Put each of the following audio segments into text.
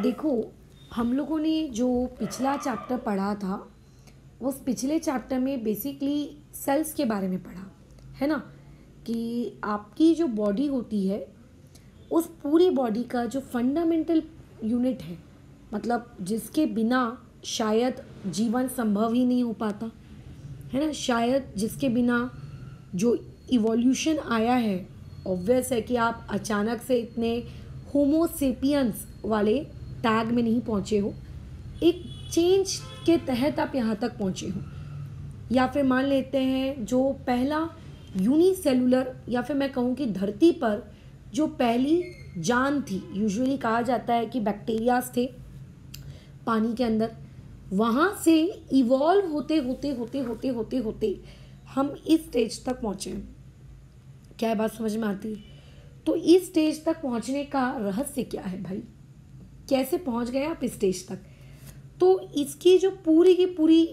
देखो, हम लोगों ने जो पिछला चैप्टर पढ़ा था, उस पिछले चैप्टर में बेसिकली सेल्स के बारे में पढ़ा है ना, कि आपकी जो बॉडी होती है उस पूरी बॉडी का जो फंडामेंटल यूनिट है, मतलब जिसके बिना शायद जीवन संभव ही नहीं हो पाता है ना, शायद जिसके बिना जो इवोल्यूशन आया है, ऑब्वियस है कि आप अचानक से इतने होमोसेपियंस वाले टैग में नहीं पहुँचे हो, एक चेंज के तहत आप यहाँ तक पहुँचे हो। या फिर मान लेते हैं जो पहला यूनिसेलुलर, या फिर मैं कहूँ कि धरती पर जो पहली जान थी, यूजुअली कहा जाता है कि बैक्टीरियाज थे पानी के अंदर, वहाँ से इवॉल्व होते होते होते होते होते होते हम इस स्टेज तक पहुँचे। क्या बात समझ में आती है? तो इस स्टेज तक पहुँचने का रहस्य क्या है भाई, कैसे पहुँच गए आप इस स्टेज तक? तो इसकी जो पूरी की पूरी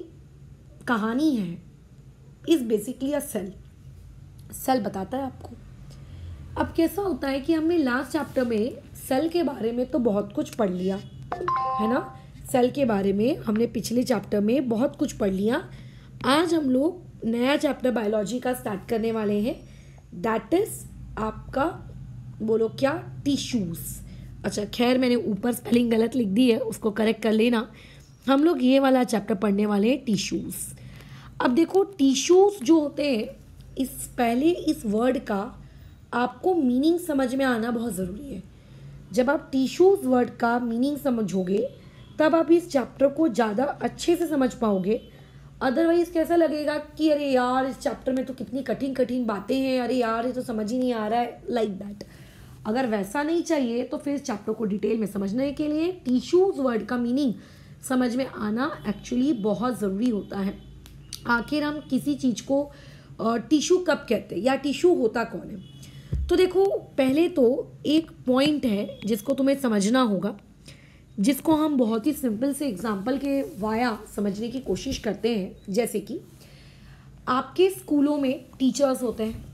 कहानी है इस बेसिकली अ सेल बताता है आपको। अब कैसा होता है कि हमने लास्ट चैप्टर में सेल के बारे में तो बहुत कुछ पढ़ लिया है ना, सेल के बारे में हमने पिछले चैप्टर में बहुत कुछ पढ़ लिया। आज हम लोग नया चैप्टर बायोलॉजी का स्टार्ट करने वाले हैं, दैट इज आपका बोलो क्या, टिश्यूज। अच्छा खैर, मैंने ऊपर स्पेलिंग गलत लिख दी है, उसको करेक्ट कर लेना। हम लोग ये वाला चैप्टर पढ़ने वाले हैं, टिश्यूज। अब देखो, टिश्यूज जो होते हैं, इस वर्ड का आपको मीनिंग समझ में आना बहुत ज़रूरी है। जब आप टिश्यूज वर्ड का मीनिंग समझोगे तब आप इस चैप्टर को ज़्यादा अच्छे से समझ पाओगे। अदरवाइज कैसा लगेगा कि अरे यार, इस चैप्टर में तो कितनी कठिन कठिन बातें हैं, अरे यार ये तो समझ ही नहीं आ रहा है, लाइक दैट। अगर वैसा नहीं चाहिए तो फिर इस चैप्टर को डिटेल में समझने के लिए टिश्यूज वर्ड का मीनिंग समझ में आना एक्चुअली बहुत ज़रूरी होता है। आखिर हम किसी चीज़ को टिश्यू कब कहते हैं या टिश्यू होता कौन है? तो देखो, पहले तो एक पॉइंट है जिसको तुम्हें समझना होगा, जिसको हम बहुत ही सिंपल से एग्जाम्पल के वाया समझने की कोशिश करते हैं। जैसे कि आपके स्कूलों में टीचर्स होते हैं,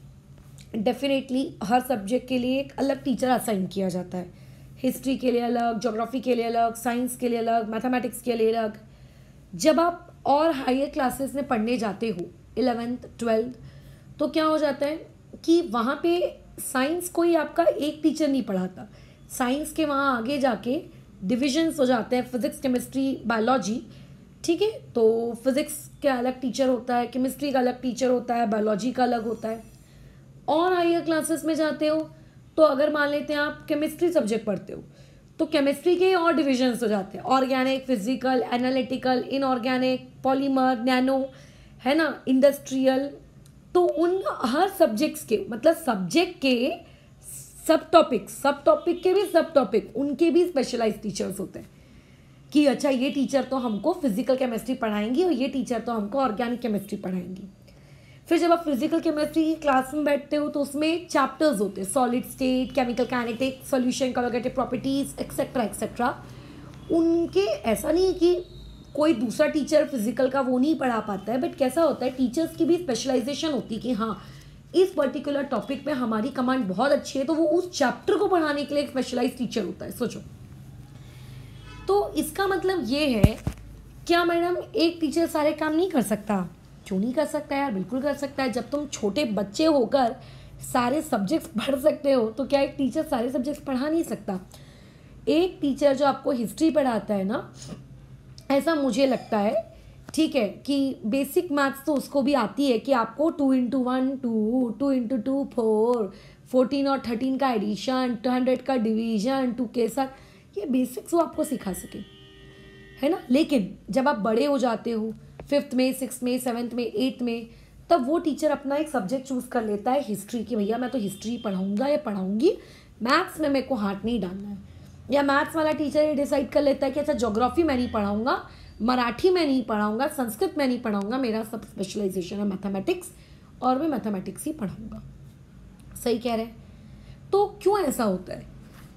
डेफिनेटली हर सब्जेक्ट के लिए एक अलग टीचर असाइन किया जाता है। हिस्ट्री के लिए अलग, ज्योग्राफी के लिए अलग, साइंस के लिए अलग, मैथमेटिक्स के लिए अलग। जब आप और हायर क्लासेस में पढ़ने जाते हो, 11th 12th, तो क्या हो जाता है कि वहाँ पे साइंस कोई आपका एक टीचर नहीं पढ़ाता। साइंस के वहाँ आगे जाके डिविजन्स हो जाते हैं, फिजिक्स, केमिस्ट्री, बायोलॉजी। ठीक है, तो फिजिक्स का अलग टीचर होता है, केमिस्ट्री का अलग टीचर होता है, बायोलॉजी का अलग होता है। और हायर क्लासेस में जाते हो तो अगर मान लेते हैं आप केमिस्ट्री सब्जेक्ट पढ़ते हो तो केमिस्ट्री के और डिविजन्स हो जाते हैं, organic, physical, analytical, inorganic, polymer, nano, है ना, इंडस्ट्रियल। तो उन हर सब्जेक्ट्स के, मतलब सब्जेक्ट के सब टॉपिक के भी सब टॉपिक, उनके भी स्पेशलाइज टीचर्स होते हैं कि अच्छा ये टीचर तो हमको फिजिकल केमिस्ट्री पढ़ाएंगी और ये टीचर तो हमको ऑर्गेनिक केमिस्ट्री पढ़ाएंगी। फिर जब आप फिजिकल केमिस्ट्री की क्लास में बैठते हो तो उसमें चैप्टर्स होते हैं, solid state, chemical kinetics, solution, colligative properties, etcetera etcetera. उनके ऐसा नहीं है कि कोई दूसरा टीचर फिजिकल का वो नहीं पढ़ा पाता है, बट कैसा होता है, टीचर्स की भी स्पेशलाइजेशन होती है कि हाँ इस पर्टिकुलर टॉपिक में हमारी कमांड बहुत अच्छी है, तो वो उस चैप्टर को पढ़ाने के लिए एक स्पेशलाइज टीचर होता है। सोचो, तो इसका मतलब ये है, क्या मैडम एक टीचर सारे काम नहीं कर सकता? क्यों नहीं कर सकता यार, बिल्कुल कर सकता है। जब तुम छोटे बच्चे होकर सारे सब्जेक्ट्स पढ़ सकते हो तो क्या एक टीचर सारे सब्जेक्ट्स पढ़ा नहीं सकता? एक टीचर जो आपको हिस्ट्री पढ़ाता है ना, ऐसा मुझे लगता है, ठीक है, कि बेसिक मैथ्स तो उसको भी आती है कि आपको 2 × 1 2, 2 × 2 4, 14 और 13 का एडिशन, 200 का डिवीजन, 2 के साथ, ये बेसिक्स वो आपको सिखा सके, है ना। लेकिन जब आप बड़े हो जाते हो, 5th में, 6th में, 7th में, 8th में, तब वो टीचर अपना एक सब्जेक्ट चूज कर लेता है हिस्ट्री की, भैया मैं तो हिस्ट्री पढ़ाऊंगा या पढ़ाऊंगी, मैथ्स में मेरे को हाथ नहीं डालना है। या मैथ्स वाला टीचर ये डिसाइड कर लेता है कि अच्छा ज्योग्राफी मैं नहीं पढ़ाऊंगा, मराठी में नहीं पढ़ाऊंगा, संस्कृत में नहीं पढ़ाऊंगा, मेरा सब स्पेशलाइजेशन है मैथमेटिक्स और मैं मैथमेटिक्स ही पढ़ाऊंगा। सही कह रहे हैं। तो क्यों ऐसा होता है?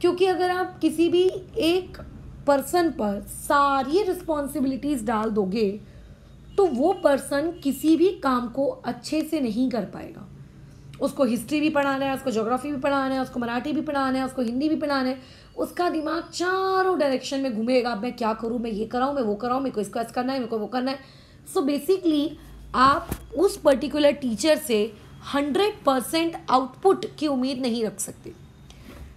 क्योंकि अगर आप किसी भी एक पर्सन पर सारी रिस्पॉन्सिबिलिटीज डाल दोगे तो वो पर्सन किसी भी काम को अच्छे से नहीं कर पाएगा। उसको हिस्ट्री भी पढ़ाना है, उसको ज्योग्राफी भी पढ़ाना है, उसको मराठी भी पढ़ाना है, उसको हिंदी भी पढ़ाना है, उसका दिमाग चारों डायरेक्शन में घूमेगा, मैं क्या करूँ, मैं ये कराऊँ, मैं वो कराऊँ, मेरे को इसको ऐसा करना है, मेरे को वो करना है। सो बेसिकली आप उस पर्टिकुलर टीचर से 100% आउटपुट की उम्मीद नहीं रख सकते,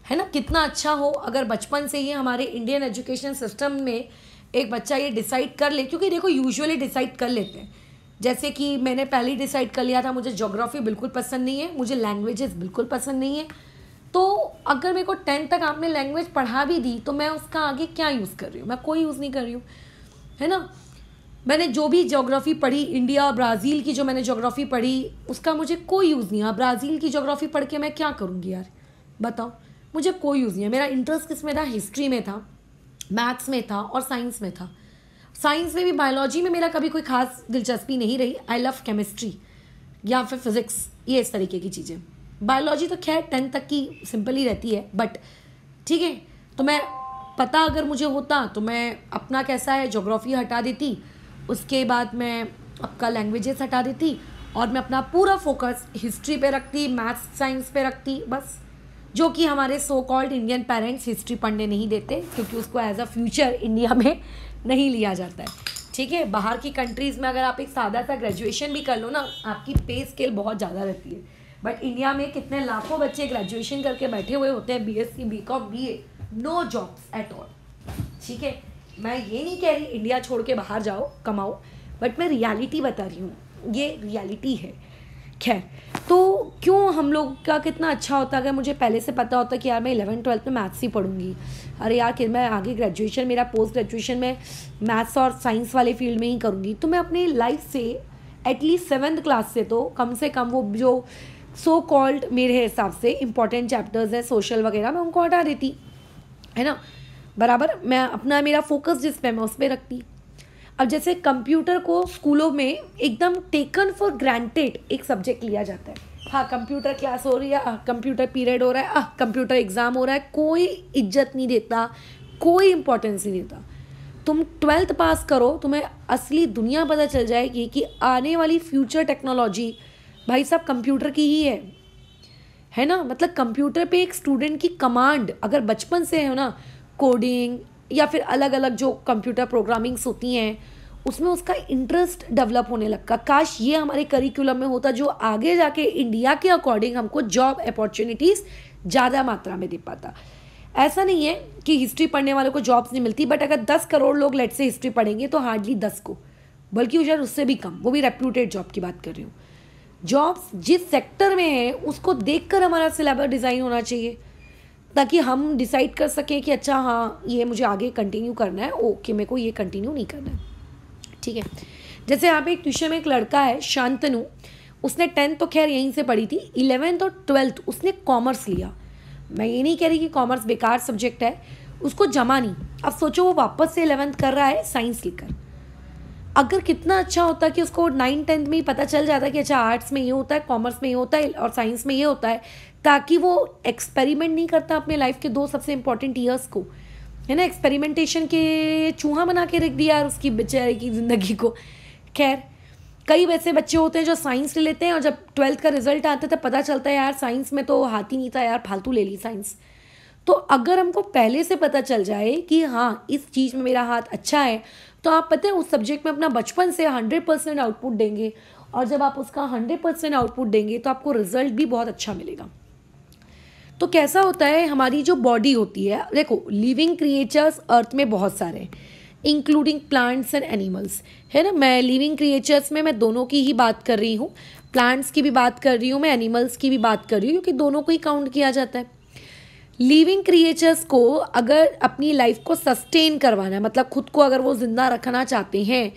है ना। कितना अच्छा हो अगर बचपन से ही हमारे इंडियन एजुकेशन सिस्टम में एक बच्चा ये डिसाइड कर ले, क्योंकि देखो यूजुअली डिसाइड कर लेते हैं। जैसे कि मैंने पहले ही डिसाइड कर लिया था, मुझे ज्योग्राफी बिल्कुल पसंद नहीं है, मुझे लैंग्वेजेस बिल्कुल पसंद नहीं है। तो अगर मेरे को 10th तक आपने लैंग्वेज पढ़ा भी दी तो मैं उसका आगे क्या यूज़ कर रही हूँ, मैं कोई यूज़ नहीं कर रही हूँ, है ना। मैंने जो भी ज्योग्राफी पढ़ी, इंडिया ब्राज़ील की जो मैंने ज्योग्राफी पढ़ी, उसका मुझे कोई यूज़ नहीं है। ब्राज़ील की ज्योग्राफी पढ़ के मैं क्या करूँगी यार, बताओ, मुझे कोई यूज़ नहीं है। मेरा इंटरेस्ट किस में था, हिस्ट्री में था, मैथ्स में था और साइंस में था। साइंस में भी, बायोलॉजी में मेरा कभी कोई खास दिलचस्पी नहीं रही। आई लव केमिस्ट्री या फिर फिज़िक्स, ये इस तरीके की चीज़ें। बायोलॉजी तो खैर 10th तक की सिंपल ही रहती है, बट ठीक है। तो मैं पता अगर मुझे होता तो मैं अपना कैसा है ज्योग्राफी हटा देती, उसके बाद मैं आपका लैंग्वेजेस हटा देती और मैं अपना पूरा फोकस हिस्ट्री पे रखती, मैथ्स साइंस पे रखती बस। जो कि हमारे so called Indian parents history पढ़ने नहीं देते, क्योंकि उसको एज अ फ्यूचर इंडिया में नहीं लिया जाता है, ठीक है। बाहर की कंट्रीज़ में अगर आप एक सादा सा ग्रेजुएशन भी कर लो ना, आपकी पे स्केल बहुत ज़्यादा रहती है। बट इंडिया में कितने लाखों बच्चे ग्रेजुएशन करके बैठे हुए होते हैं, BSc, BCom, BA, no jobs at all, ठीक है। मैं ये नहीं कह रही इंडिया छोड़ के बाहर जाओ कमाओ, बट मैं रियलिटी बता रही हूँ, ये रियलिटी है। खैर, तो क्यों हम लोग का कितना अच्छा होता अगर मुझे पहले से पता होता कि यार मैं 11th 12th में मैथ्स ही पढ़ूंगी, अरे यार कि मैं आगे ग्रेजुएशन, मेरा पोस्ट ग्रेजुएशन में मैथ्स और साइंस वाले फील्ड में ही करूँगी, तो मैं अपनी लाइफ से एटलीस्ट 7th क्लास से तो कम से कम वो जो सो कॉल्ड मेरे हिसाब से इंपॉर्टेंट चैप्टर्स है सोशल वगैरह, मैं उनको हटा देती, है ना, बराबर। मैं अपना मेरा फोकस जिस पे मैं उस पर रखती। अब जैसे कंप्यूटर को स्कूलों में एकदम टेकन फॉर ग्रांटेड एक सब्जेक्ट लिया जाता है, हाँ कंप्यूटर क्लास हो रही है, कंप्यूटर पीरियड हो रहा है, कंप्यूटर एग्ज़ाम हो रहा है, कोई इज्जत नहीं देता, कोई इंपॉर्टेंस नहीं देता। तुम 12th पास करो, तुम्हें असली दुनिया पता चल जाएगी कि आने वाली फ्यूचर टेक्नोलॉजी भाई साहब कंप्यूटर की ही है ना। मतलब कंप्यूटर पे एक स्टूडेंट की कमांड अगर बचपन से है ना, कोडिंग या फिर अलग अलग जो कंप्यूटर प्रोग्रामिंग्स होती हैं, उसमें उसका इंटरेस्ट डेवलप होने लगा। काश ये हमारे करिकुलम में होता, जो आगे जाके इंडिया के अकॉर्डिंग हमको जॉब अपॉर्चुनिटीज़ ज़्यादा मात्रा में दे पाता। ऐसा नहीं है कि हिस्ट्री पढ़ने वालों को जॉब्स नहीं मिलती, बट अगर 10 करोड़ लोग लेट से हिस्ट्री पढ़ेंगे तो हार्डली 10 को, बल्कि शायद उससे भी कम, वो भी रेप्यूटेड जॉब की बात कर रही हूँ। जॉब्स जिस सेक्टर में है उसको देखकर हमारा सिलेबस डिज़ाइन होना चाहिए, ताकि हम डिसाइड कर सकें कि अच्छा हाँ ये मुझे आगे कंटिन्यू करना है, ओके मेरे को ये कंटिन्यू नहीं करना है, ठीक है। जैसे यहाँ पे एक ट्यूशन में एक लड़का है शांतनु, उसने 10th तो खैर यहीं से पढ़ी थी, 11th और 12th उसने कॉमर्स लिया। मैं ये नहीं कह रही कि कॉमर्स बेकार सब्जेक्ट है, उसको जमा नहीं। अब सोचो वो वापस से 11th कर रहा है साइंस लेकर। अगर कितना अच्छा होता कि उसको 9th 10th में ही पता चल जाता कि अच्छा आर्ट्स में ये होता है, कॉमर्स में ये होता है और साइंस में ये होता है, ताकि वो एक्सपेरिमेंट नहीं करता अपने लाइफ के 2 सबसे इंपॉर्टेंट ईयर्स को, है ना। एक्सपेरिमेंटेशन के चूहा बना के रख दिया यार उसकी बेचारे की ज़िंदगी को। खैर, कई वैसे बच्चे होते हैं जो साइंस ले लेते हैं और जब 12th का रिजल्ट आता है तब पता चलता है यार साइंस में तो हाथ ही नहीं था यार, फालतू ले ली साइंस। तो अगर हमको पहले से पता चल जाए कि हाँ इस चीज़ में मेरा हाथ अच्छा है, तो आप पता है उस सब्जेक्ट में अपना बचपन से 100% आउटपुट देंगे, और जब आप उसका 100% आउटपुट देंगे तो आपको रिजल्ट भी बहुत अच्छा मिलेगा। तो कैसा होता है, हमारी जो बॉडी होती है, देखो लिविंग क्रिएचर्स अर्थ में बहुत सारे हैं, इंक्लूडिंग प्लांट्स एंड एनिमल्स, है ना। मैं लिविंग क्रिएचर्स में मैं दोनों की ही बात कर रही हूँ, प्लांट्स की भी बात कर रही हूँ, मैं एनिमल्स की भी बात कर रही हूँ, क्योंकि दोनों को ही काउंट किया जाता है। लिविंग क्रिएचर्स को अगर अपनी लाइफ को सस्टेन करवाना है, मतलब खुद को अगर वो जिंदा रखना चाहते हैं,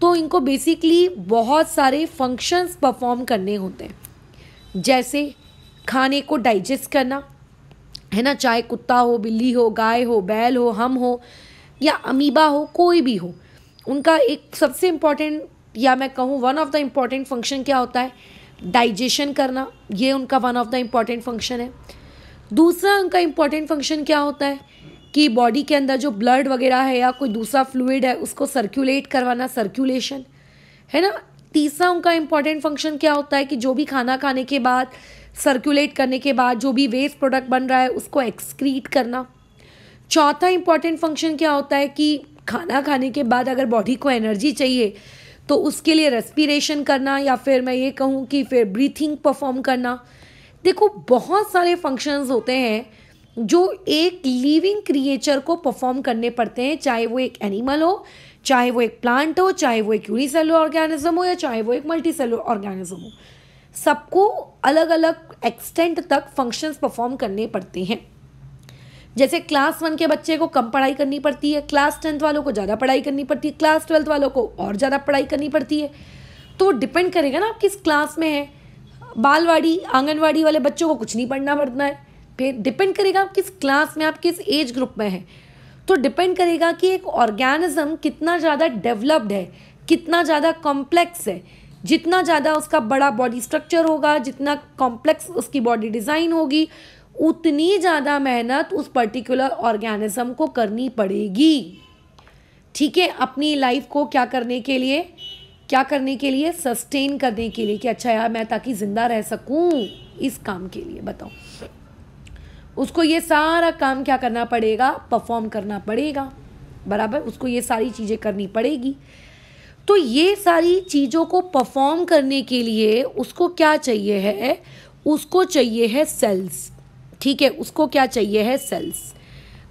तो इनको बेसिकली बहुत सारे फंक्शंस परफॉर्म करने होते हैं। जैसे खाने को डाइजेस्ट करना, है ना, चाहे कुत्ता हो, बिल्ली हो, गाय हो, बैल हो, हम हो या अमीबा हो, कोई भी हो, उनका एक सबसे इम्पॉर्टेंट, या मैं कहूँ one of the important function क्या होता है, डाइजेशन करना। ये उनका one of the important function है। दूसरा उनका इम्पॉर्टेंट फंक्शन क्या होता है कि बॉडी के अंदर जो ब्लड वगैरह है या कोई दूसरा फ्लूइड है उसको सर्कुलेट करवाना, सर्कुलेशन, है ना। तीसरा उनका इम्पॉर्टेंट फंक्शन क्या होता है कि जो भी खाना खाने के बाद सर्कुलेट करने के बाद जो भी वेस्ट प्रोडक्ट बन रहा है उसको एक्सक्रीट करना। चौथा इम्पॉर्टेंट फंक्शन क्या होता है कि खाना खाने के बाद अगर बॉडी को एनर्जी चाहिए तो उसके लिए रेस्पिरेशन करना, या फिर मैं ये कहूँ कि फिर ब्रीथिंग परफॉर्म करना। देखो बहुत सारे फंक्शंस होते हैं जो एक लिविंग क्रिएचर को परफॉर्म करने पड़ते हैं, चाहे वो एक एनिमल हो, चाहे वो एक प्लांट हो, चाहे वो एक यूनिसेलुलर ऑर्गेनिज्म हो, या चाहे वो एक मल्टीसेलुलर ऑर्गेनिज्म हो। सबको अलग अलग एक्सटेंट तक फंक्शंस परफॉर्म करने पड़ते हैं। जैसे क्लास 1 के बच्चे को कम पढ़ाई करनी पड़ती है, क्लास 10th वालों को ज़्यादा पढ़ाई करनी पड़ती है, क्लास 12th वालों को और ज़्यादा पढ़ाई करनी पड़ती है। तो डिपेंड करेगा ना आप किस क्लास में हैं। बालवाड़ी आंगनवाड़ी वाले बच्चों को कुछ नहीं पढ़ना पड़ता है। फिर डिपेंड करेगा आप किस क्लास में, आप किस एज ग्रुप में हैं। तो डिपेंड करेगा कि एक ऑर्गेनिज्म कितना ज़्यादा डेवलप्ड है, कितना ज़्यादा कॉम्प्लेक्स है। जितना ज़्यादा उसका बड़ा बॉडी स्ट्रक्चर होगा, जितना कॉम्प्लेक्स उसकी बॉडी डिज़ाइन होगी, उतनी ज़्यादा मेहनत उस पर्टिकुलर ऑर्गेनिज्म को करनी पड़ेगी। ठीक है, अपनी लाइफ को क्या करने के लिए सस्टेन करने के लिए कि अच्छा यार मैं ताकि ज़िंदा रह सकूं, इस काम के लिए बताओ उसको ये सारा काम क्या करना पड़ेगा, परफॉर्म करना पड़ेगा। बराबर, उसको ये सारी चीज़ें करनी पड़ेगी। तो ये सारी चीज़ों को परफॉर्म करने के लिए उसको क्या चाहिए है, उसको चाहिए है सेल्स। ठीक है, उसको क्या चाहिए है, सेल्स।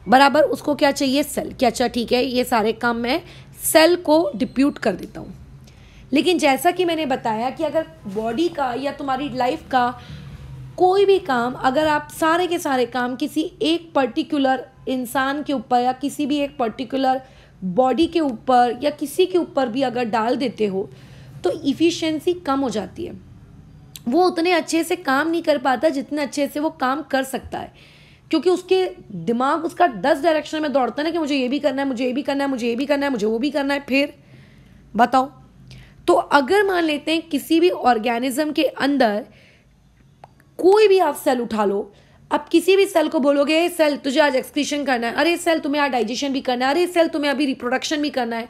बराबर, उसको क्या चाहिए, सेल। कि अच्छा ठीक है ये सारे काम मैं सेल को डिप्यूट कर देता हूँ। लेकिन जैसा कि मैंने बताया कि अगर बॉडी का या तुम्हारी लाइफ का कोई भी काम, अगर आप सारे के सारे काम किसी एक पर्टिकुलर इंसान के ऊपर या किसी भी एक पर्टिकुलर बॉडी के ऊपर या किसी के ऊपर भी अगर डाल देते हो तो इफ़िशिएंसी कम हो जाती है। वो उतने अच्छे से काम नहीं कर पाता जितने अच्छे से वो काम कर सकता है, क्योंकि उसके दिमाग उसका 10 डायरेक्शन में दौड़ता है ना कि मुझे ये भी करना है, मुझे ये भी करना है, मुझे ये भी करना है, मुझे वो भी करना है। फिर बताओ, तो अगर मान लेते हैं किसी भी ऑर्गेनिज्म के अंदर कोई भी आप सेल उठा लो, अब किसी भी सेल को बोलोगे सेल तुझे आज एक्सक्रीशन करना है, अरे सेल तुम्हें आज डाइजेशन भी करना है, अरे सेल तुम्हें अभी रिप्रोडक्शन भी करना है।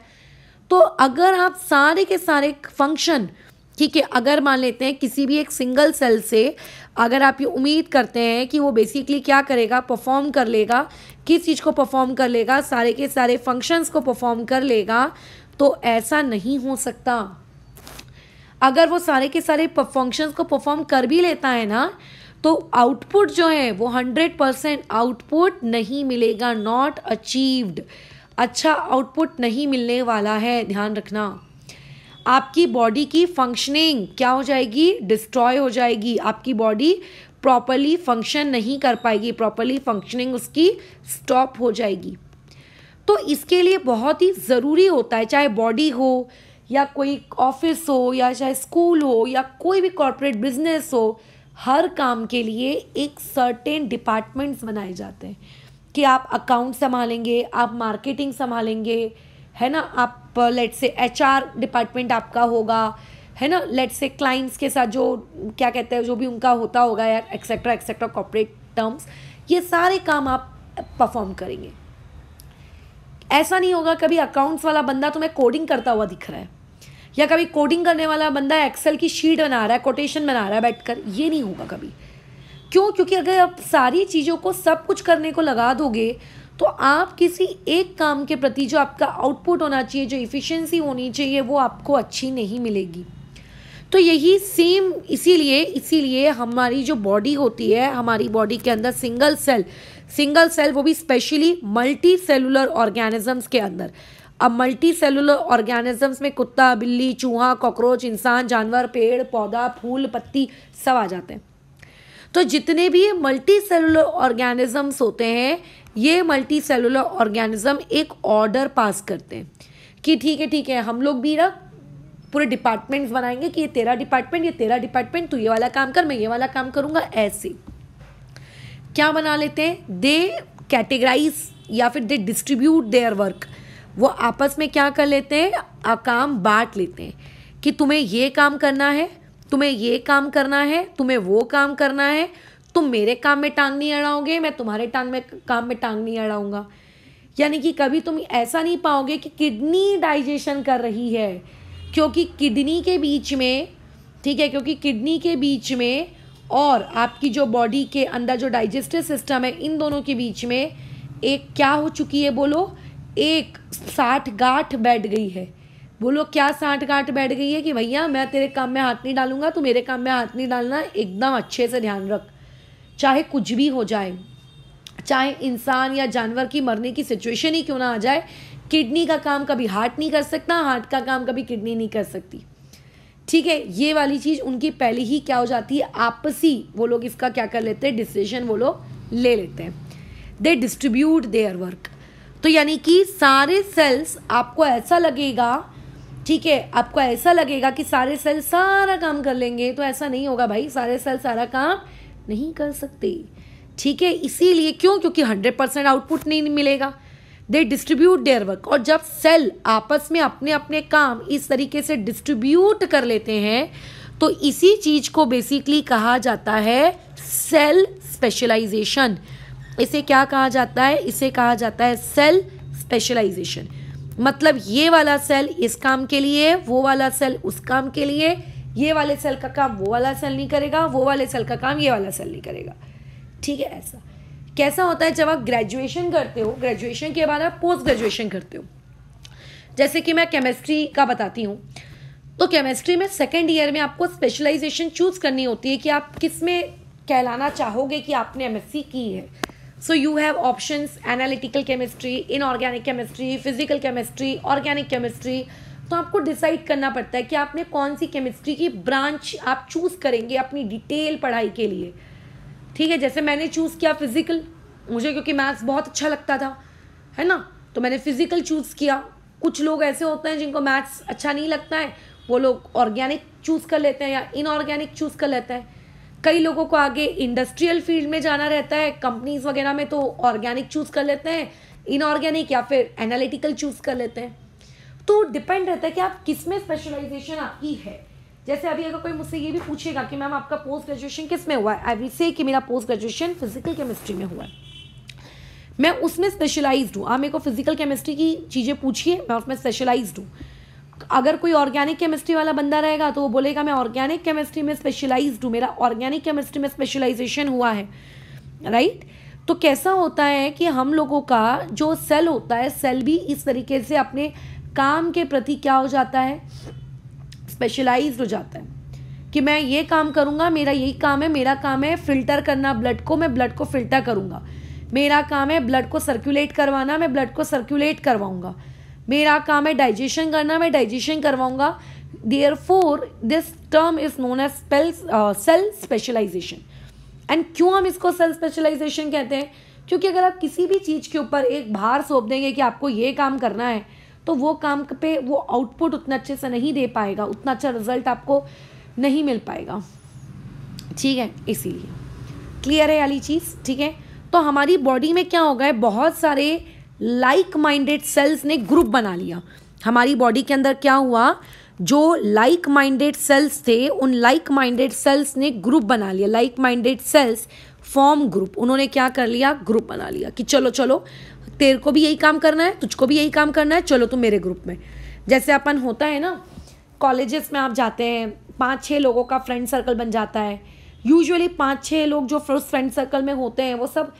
तो अगर आप सारे के सारे फंक्शन, ठीक है, अगर मान लेते हैं किसी भी एक सिंगल सेल से अगर आप ये उम्मीद करते हैं कि वो बेसिकली क्या करेगा, परफॉर्म कर लेगा, किस चीज़ को परफॉर्म कर लेगा, सारे के सारे फंक्शंस को परफॉर्म कर लेगा, तो ऐसा नहीं हो सकता। अगर वो सारे के सारे फंक्शंस को परफॉर्म कर भी लेता है ना, तो आउटपुट जो है वो 100% आउटपुट नहीं मिलेगा, नॉट अचीव्ड। अच्छा आउटपुट नहीं मिलने वाला है, ध्यान रखना। आपकी बॉडी की फंक्शनिंग क्या हो जाएगी, डिस्ट्रॉय हो जाएगी। आपकी बॉडी प्रॉपरली फंक्शन नहीं कर पाएगी, प्रॉपरली फंक्शनिंग उसकी स्टॉप हो जाएगी। तो इसके लिए बहुत ही ज़रूरी होता है, चाहे बॉडी हो या कोई ऑफिस हो या चाहे स्कूल हो या कोई भी कॉर्पोरेट बिजनेस हो, हर काम के लिए एक सर्टेन डिपार्टमेंट्स बनाए जाते हैं कि आप अकाउंट संभालेंगे, आप मार्केटिंग संभालेंगे, है ना, आप लेट्स से एचआर डिपार्टमेंट आपका होगा, है ना, लेट्स से क्लाइंट्स के साथ जो क्या कहते हैं जो भी उनका होता होगा या एक्सेट्रा एक्सेट्रा कॉर्पोरेट टर्म्स, ये सारे काम आप परफॉर्म करेंगे। ऐसा नहीं होगा कभी अकाउंट्स वाला बंदा तुम्हें कोडिंग करता हुआ दिख रहा है या कभी कोडिंग करने वाला बंदा एक्सेल की शीट बना रहा है, कोटेशन बना रहा है बैठकर, ये नहीं होगा कभी। क्यों? क्योंकि अगर आप सारी चीज़ों को सब कुछ करने को लगा दोगे तो आप किसी एक काम के प्रति जो आपका आउटपुट होना चाहिए, जो इफ़िशिएंसी होनी चाहिए, वो आपको अच्छी नहीं मिलेगी। तो यही सेम इसीलिए हमारी जो बॉडी होती है, हमारी बॉडी के अंदर सिंगल सेल वो भी स्पेशली मल्टी सेलुलर ऑर्गेनिजम्स के अंदर। अब मल्टी सेलुलर ऑर्गेनिजम्स में कुत्ता, बिल्ली, चूहा, कॉकरोच, इंसान, जानवर, पेड़ पौधा, फूल, पत्ती सब आ जाते हैं। तो जितने भी मल्टी सेलुलर ऑर्गेनिजम्स होते हैं, ये मल्टी सेलुलर ऑर्गेनिज्म एक ऑर्डर पास करते हैं कि ठीक है हम लोग भी ना पूरे डिपार्टमेंट्स बनाएंगे कि ये तेरा डिपार्टमेंट, तू ये वाला काम कर, मैं ये वाला काम करूँगा। ऐसे क्या बना लेते हैं, दे कैटेगराइज या फिर दे डिस्ट्रीब्यूट देयर वर्क। वो आपस में क्या कर लेते हैं, काम बांट लेते हैं कि तुम्हें ये काम करना है, तुम्हें ये काम करना है, तुम्हें वो काम करना है, तुम मेरे काम में टांग नहीं अड़ाओगे, मैं तुम्हारे काम में टांग नहीं अड़ाऊंगा। यानी कि कभी तुम ऐसा नहीं पाओगे कि किडनी डाइजेशन कर रही है, क्योंकि किडनी के बीच में, ठीक है, क्योंकि किडनी के बीच में और आपकी जो बॉडी के अंदर जो डाइजेस्टिव सिस्टम है, इन दोनों के बीच में एक क्या हो चुकी है, बोलो, एक साठ गांठ बैठ गई है। बोलो क्या साठ गांठ बैठ गई है कि भैया मैं तेरे काम में हाथ नहीं डालूंगा, तू मेरे काम में हाथ नहीं डालना, एकदम अच्छे से ध्यान रख, चाहे कुछ भी हो जाए, चाहे इंसान या जानवर की मरने की सिचुएशन ही क्यों ना आ जाए, किडनी का काम कभी हार्ट नहीं कर सकता, हार्ट का काम कभी किडनी नहीं कर सकती। ठीक है, ये वाली चीज़ उनकी पहले ही क्या हो जाती है, आपसी वो लोग इसका क्या कर लेते हैं, डिसीजन वो लोग ले लेते हैं। दे डिस्ट्रीब्यूट देयर वर्क। तो यानी कि सारे सेल्स, आपको ऐसा लगेगा, ठीक है, आपको ऐसा लगेगा कि सारे सेल सारा काम कर लेंगे, तो ऐसा नहीं होगा भाई, सारे सेल सारा काम नहीं कर सकते। ठीक है, इसीलिए क्यों, क्योंकि 100% आउटपुट नहीं मिलेगा। दे डिस्ट्रीब्यूट देयर वर्क। और जब सेल आपस में अपने अपने काम इस तरीके से डिस्ट्रीब्यूट कर लेते हैं, तो इसी चीज को बेसिकली कहा जाता है सेल स्पेशलाइजेशन। इसे क्या कहा जाता है, इसे कहा जाता है सेल स्पेशलाइजेशन। मतलब ये वाला सेल इस काम के लिए, वो वाला सेल उस काम के लिए, ये वाले सेल का काम वो वाला सेल नहीं करेगा, वो वाले सेल का काम ये वाला सेल नहीं करेगा। ठीक है, ऐसा कैसा होता है जब आप ग्रेजुएशन करते हो, ग्रेजुएशन के बाद आप पोस्ट ग्रेजुएशन करते हो। जैसे कि मैं केमिस्ट्री का बताती हूँ, तो केमिस्ट्री में सेकेंड ईयर में आपको स्पेशलाइजेशन चूज करनी होती है कि आप किस में कहलाना चाहोगे कि आपने एमएससी की है। So you have options, analytical chemistry, inorganic chemistry, physical chemistry, organic chemistry. तो आपको डिसाइड करना पड़ता है कि आपने कौन सी केमिस्ट्री की ब्रांच आप चूज करेंगे अपनी डिटेल पढ़ाई के लिए। ठीक है, जैसे मैंने चूज़ किया फिजिकल, मुझे क्योंकि मैथ्स बहुत अच्छा लगता था, है ना, तो मैंने फिजिकल चूज़ किया। कुछ लोग ऐसे होते हैं जिनको मैथ्स अच्छा नहीं लगता है, वो लोग ऑर्गेनिक चूज़ कर लेते हैं या इनऑर्गेनिक चूज़ कर लेते हैं। कई लोगों को आगे इंडस्ट्रियल फील्ड में जाना रहता है, कंपनीज वगैरह में, तो ऑर्गेनिक चूज़ कर लेते हैं, इनऑर्गेनिक या फिर एनालिटिकल चूज़ कर लेते हैं। तो डिपेंड रहता है कि आप किस में स्पेशलाइजेशन आपकी है। जैसे अभी अगर कोई मुझसे ये भी पूछेगा कि मैम आपका पोस्ट ग्रेजुएशन किस में हुआ है, आई विल से कि मेरा पोस्ट ग्रेजुएशन फिजिकल केमिस्ट्री में हुआ है, मैं उसमें स्पेशलाइज्ड हूँ। आप मेरे को फिजिकल केमिस्ट्री की चीज़ें पूछिए, मैं उसमें स्पेशलाइज्ड हूँ। अगर कोई ऑर्गेनिक केमिस्ट्री वाला बंदा रहेगा तो वो बोलेगा मैं ऑर्गेनिक केमिस्ट्री में स्पेशलाइज्ड हूँ, मेरा ऑर्गेनिक केमिस्ट्री में स्पेशलाइजेशन हुआ है, राइट। तो कैसा होता है कि हम लोगों का जो सेल होता है, सेल भी इस तरीके से अपने काम के प्रति क्या हो जाता है, स्पेशलाइज्ड हो जाता है कि मैं ये काम करूँगा, मेरा यही काम है, मेरा काम है फिल्टर करना ब्लड को, मैं ब्लड को फिल्टर करूँगा, मेरा काम है ब्लड को सर्कुलेट करवाना, मैं ब्लड को सर्कुलेट करवाऊँगा, मेरा काम है डाइजेशन करना, मैं डाइजेशन करवाऊँगा। Therefore this term is known as cell specialisation. And क्यों हम इसको सेल स्पेशलाइजेशन कहते हैं, क्योंकि अगर आप किसी भी चीज़ के ऊपर एक भार सौंप देंगे कि आपको ये काम करना है, तो वो काम पे वो आउटपुट उतना अच्छे से नहीं दे पाएगा, उतना अच्छा रिजल्ट आपको नहीं मिल पाएगा। ठीक है, इसीलिए क्लियर है वाली चीज़। ठीक है, तो हमारी बॉडी में क्या हो गया है, बहुत सारे लाइक माइंडेड सेल्स ने ग्रुप बना लिया। हमारी बॉडी के अंदर क्या हुआ, जो लाइक माइंडेड सेल्स थे, उन लाइक माइंडेड सेल्स ने ग्रुप बना लिया। Like minded cells form group, उन्होंने क्या कर लिया, ग्रुप बना लिया कि चलो चलो तेरे को भी यही काम करना है, तुझको भी यही काम करना है, चलो तुम मेरे ग्रुप में। जैसे अपन होता है ना, कॉलेजेस में आप जाते हैं, 5-6 लोगों का फ्रेंड सर्कल बन जाता है। यूजुअली 5-6 लोग जो फर्स्ट फ्रेंड सर्कल में होते हैं वो सब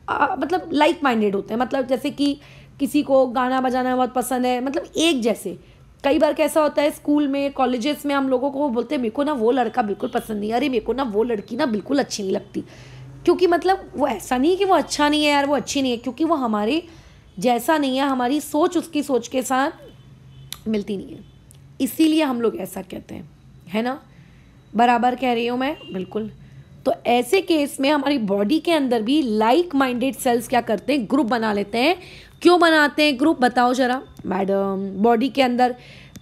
मतलब लाइक माइंडेड होते हैं। मतलब जैसे कि किसी को गाना बजाना बहुत पसंद है, मतलब एक जैसे। कई बार कैसा होता है स्कूल में, कॉलेजेस में, हम लोगों को बोलते हैं मेरे को ना वो लड़का बिल्कुल पसंद नहीं, अरे मेरे को ना वो लड़की ना बिल्कुल अच्छी नहीं लगती। क्योंकि मतलब वो ऐसा नहीं है कि वो अच्छा नहीं है यार, वो अच्छी नहीं है, क्योंकि वो हमारे जैसा नहीं है, हमारी सोच उसकी सोच के साथ मिलती नहीं है, इसीलिए हम लोग ऐसा कहते हैं, है ना। बराबर कह रही हूँ मैं, बिल्कुल। तो ऐसे केस में हमारी बॉडी के अंदर भी लाइक माइंडेड सेल्स क्या करते हैं, ग्रुप बना लेते हैं। क्यों बनाते हैं ग्रुप, बताओ जरा मैडम। बॉडी के अंदर